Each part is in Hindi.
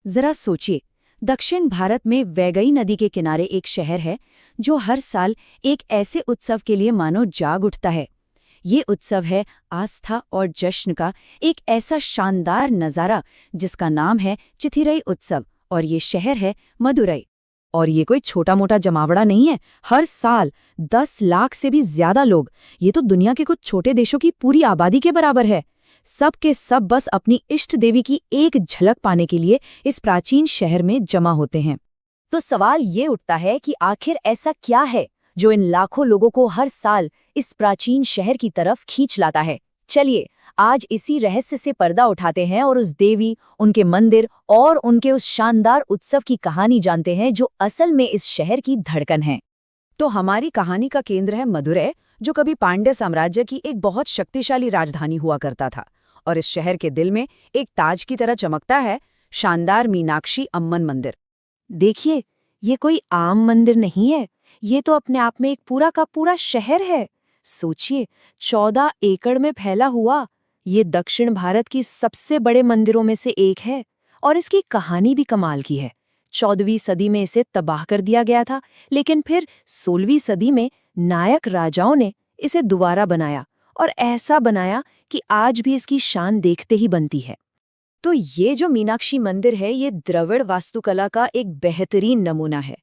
जरा सोचिए, दक्षिण भारत में वैगई नदी के किनारे एक शहर है जो हर साल एक ऐसे उत्सव के लिए मानो जाग उठता है। ये उत्सव है आस्था और जश्न का एक ऐसा शानदार नज़ारा जिसका नाम है चिथिरई उत्सव, और ये शहर है मदुरई। और ये कोई छोटा मोटा जमावड़ा नहीं है। हर साल 10 लाख से भी ज्यादा लोग, ये तो दुनिया के कुछ छोटे देशों की पूरी आबादी के बराबर है, सब के सब बस अपनी इष्ट देवी की एक झलक पाने के लिए इस प्राचीन शहर में जमा होते हैं। तो सवाल ये उठता है कि आखिर ऐसा क्या है जो इन लाखों लोगों को हर साल इस प्राचीन शहर की तरफ खींच लाता है। चलिए आज इसी रहस्य से पर्दा उठाते हैं और उस देवी, उनके मंदिर और उनके उस शानदार उत्सव की कहानी जानते हैं जो असल में इस शहर की धड़कन है। तो हमारी कहानी का केंद्र है मदुरै, जो कभी पांड्य साम्राज्य की एक बहुत शक्तिशाली राजधानी हुआ करता था। और इस शहर के दिल में एक ताज की तरह चमकता है शानदार मीनाक्षी अम्मन मंदिर। देखिए, ये कोई आम मंदिर नहीं है, ये तो अपने आप में एक पूरा का पूरा शहर है। सोचिए, 14 एकड़ में फैला हुआ ये दक्षिण भारत की सबसे बड़े मंदिरों में से एक है। और इसकी कहानी भी कमाल की है। 14वीं सदी में इसे तबाह कर दिया गया था, लेकिन फिर 16वीं सदी में नायक राजाओं ने इसे दोबारा बनाया, और ऐसा बनाया कि आज भी इसकी शान देखते ही बनती है। तो ये जो मीनाक्षी मंदिर है, ये द्रविड़ वास्तुकला का एक बेहतरीन नमूना है।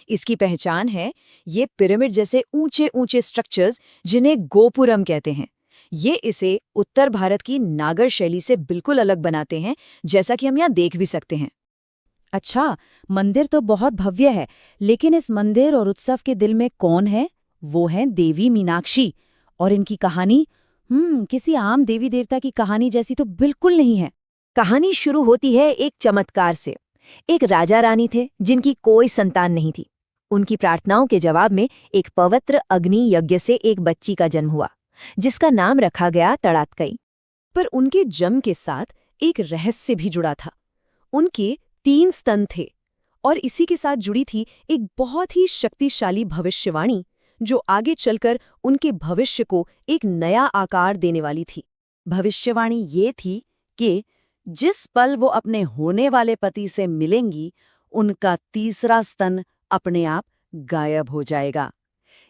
इसकी पहचान है ये पिरामिड जैसे ऊंचे ऊंचे स्ट्रक्चर्स, जिन्हें गोपुरम कहते हैं। ये इसे उत्तर भारत की नागर शैली से बिल्कुल अलग बनाते हैं, जैसा कि हम यहाँ देख भी सकते हैं। अच्छा, मंदिर तो बहुत भव्य है, लेकिन इस मंदिर और उत्सव के दिल में कौन है? वो है देवी मीनाक्षी। और इनकी कहानी किसी आम देवी देवता की कहानी जैसी तो बिल्कुल नहीं है। कहानी शुरू होती है एक चमत्कार से। एक राजा रानी थे जिनकी कोई संतान नहीं थी। उनकी प्रार्थनाओं के जवाब में एक पवित्र अग्नि यज्ञ से एक बच्ची का जन्म हुआ, जिसका नाम रखा गया तड़ातकई। पर उनके जन्म के साथ एक रहस्य भी जुड़ा था। उनके 3 स्तन थे, और इसी के साथ जुड़ी थी एक बहुत ही शक्तिशाली भविष्यवाणी, जो आगे चलकर उनके भविष्य को एक नया आकार देने वाली थी। भविष्यवाणी ये थी कि जिस पल वो अपने होने वाले पति से मिलेंगी, उनका तीसरा स्तन अपने आप गायब हो जाएगा।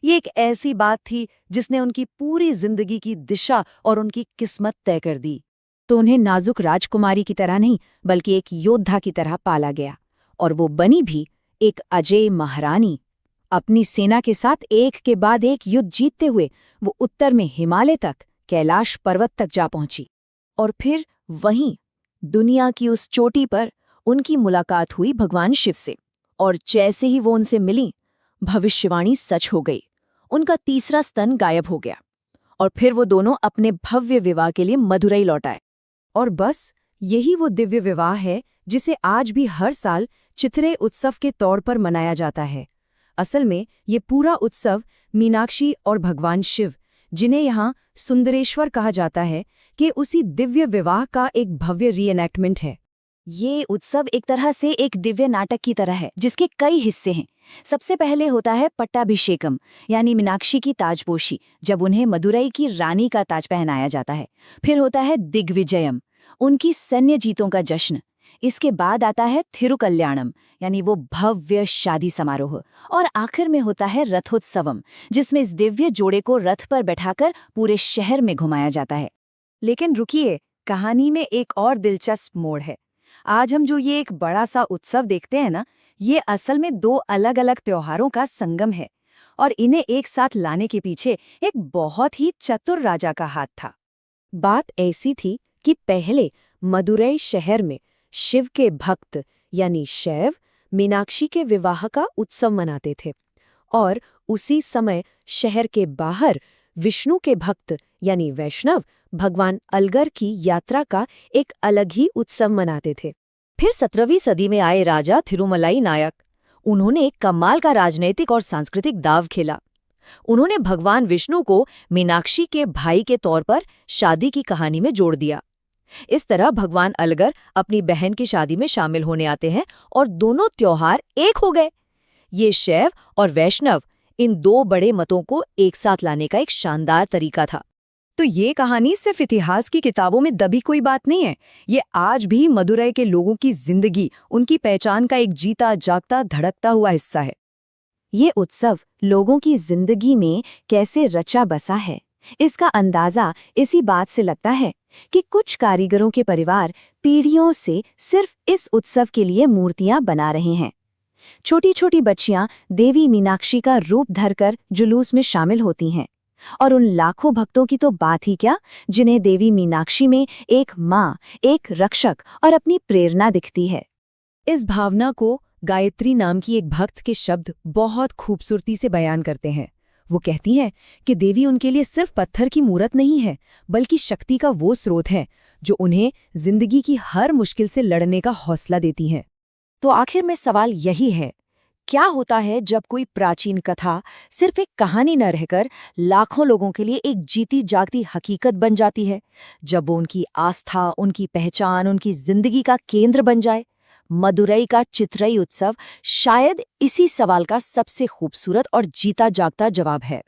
ये एक ऐसी बात थी जिसने उनकी पूरी जिंदगी की दिशा और उनकी किस्मत तय कर दी। तो उन्हें नाजुक राजकुमारी की तरह नहीं, बल्कि एक योद्धा की तरह पाला गया, और वो बनी भी एक अजेय महारानी। अपनी सेना के साथ एक के बाद एक युद्ध जीतते हुए वो उत्तर में हिमालय तक, कैलाश पर्वत तक जा पहुंची। और फिर वहीं दुनिया की उस चोटी पर उनकी मुलाकात हुई भगवान शिव से, और जैसे ही वो उनसे मिली, भविष्यवाणी सच हो गई। उनका तीसरा स्तन गायब हो गया, और फिर वो दोनों अपने भव्य विवाह के लिए मदुरई लौट आए। और बस यही वो दिव्य विवाह है जिसे आज भी हर साल चिथिरई उत्सव के तौर पर मनाया जाता है। असल में ये पूरा उत्सव मीनाक्षी और भगवान शिव, जिन्हें यहाँ सुंदरेश्वर कहा जाता है, कि उसी दिव्य विवाह का एक भव्य रीएनेक्टमेंट है। ये उत्सव एक तरह से एक दिव्य नाटक की तरह है, जिसके कई हिस्से हैं। सबसे पहले होता है पट्टाभिषेकम, यानी मीनाक्षी की ताजपोशी, जब उन्हें मदुरई की रानी का ताज पहनाया जाता है। फिर होता है दिग्विजयम, उनकी सैन्य जीतों का जश्न। इसके बाद आता है थिरुकल्याणम, यानी वो भव्य शादी समारोह। और आखिर में होता है रथोत्सवम, जिसमें इस दिव्य जोड़े को रथ पर बैठाकर पूरे शहर में घुमाया जाता है। लेकिन रुकिए, कहानी में एक और दिलचस्प मोड़ है। आज हम जो ये एक बड़ा सा उत्सव देखते हैं ना, ये असल में 2 अलग अलग त्योहारों का संगम है, और इन्हें एक साथ लाने के पीछे एक बहुत ही चतुर राजा का हाथ था। बात ऐसी थी कि पहले मदुरई शहर में शिव के भक्त यानी शैव मीनाक्षी के विवाह का उत्सव मनाते थे, और उसी समय शहर के बाहर विष्णु के भक्त यानी वैष्णव भगवान अलगर की यात्रा का एक अलग ही उत्सव मनाते थे। फिर 17वीं सदी में आए राजा थिरुमलाई नायक, उन्होंने एक कमाल का राजनीतिक और सांस्कृतिक दाव खेला। उन्होंने भगवान विष्णु को मीनाक्षी के भाई के तौर पर शादी की कहानी में जोड़ दिया। इस तरह भगवान अलगर अपनी बहन की शादी में शामिल होने आते हैं, और दोनों त्योहार एक हो गए। ये शैव और वैष्णव, इन 2 बड़े मतों को एक साथ लाने का एक शानदार तरीका था। तो ये कहानी सिर्फ इतिहास की किताबों में दबी कोई बात नहीं है। ये आज भी मदुरै के लोगों की जिंदगी, उनकी पहचान का एक जीता जागता धड़कता हुआ हिस्सा है। ये उत्सव लोगों की जिंदगी में कैसे रचा बसा है, इसका अंदाजा इसी बात से लगता है कि कुछ कारीगरों के परिवार पीढ़ियों से सिर्फ इस उत्सव के लिए मूर्तियां बना रहे हैं। छोटी छोटी बच्चियां देवी मीनाक्षी का रूप धरकर जुलूस में शामिल होती हैं, और उन लाखों भक्तों की तो बात ही क्या, जिन्हें देवी मीनाक्षी में एक माँ, एक रक्षक और अपनी प्रेरणा दिखती है। इस भावना को गायत्री नाम की एक भक्त के शब्द बहुत खूबसूरती से बयान करते हैं। वो कहती हैं कि देवी उनके लिए सिर्फ पत्थर की मूरत नहीं है, बल्कि शक्ति का वो स्रोत है जो उन्हें जिंदगी की हर मुश्किल से लड़ने का हौसला देती हैं। तो आखिर में सवाल यही है, क्या होता है जब कोई प्राचीन कथा सिर्फ एक कहानी न रहकर लाखों लोगों के लिए एक जीती जागती हकीकत बन जाती है, जब वो उनकी आस्था, उनकी पहचान, उनकी जिंदगी का केंद्र बन जाए? मदुरै का चित्रई उत्सव शायद इसी सवाल का सबसे खूबसूरत और जीता जागता जवाब है।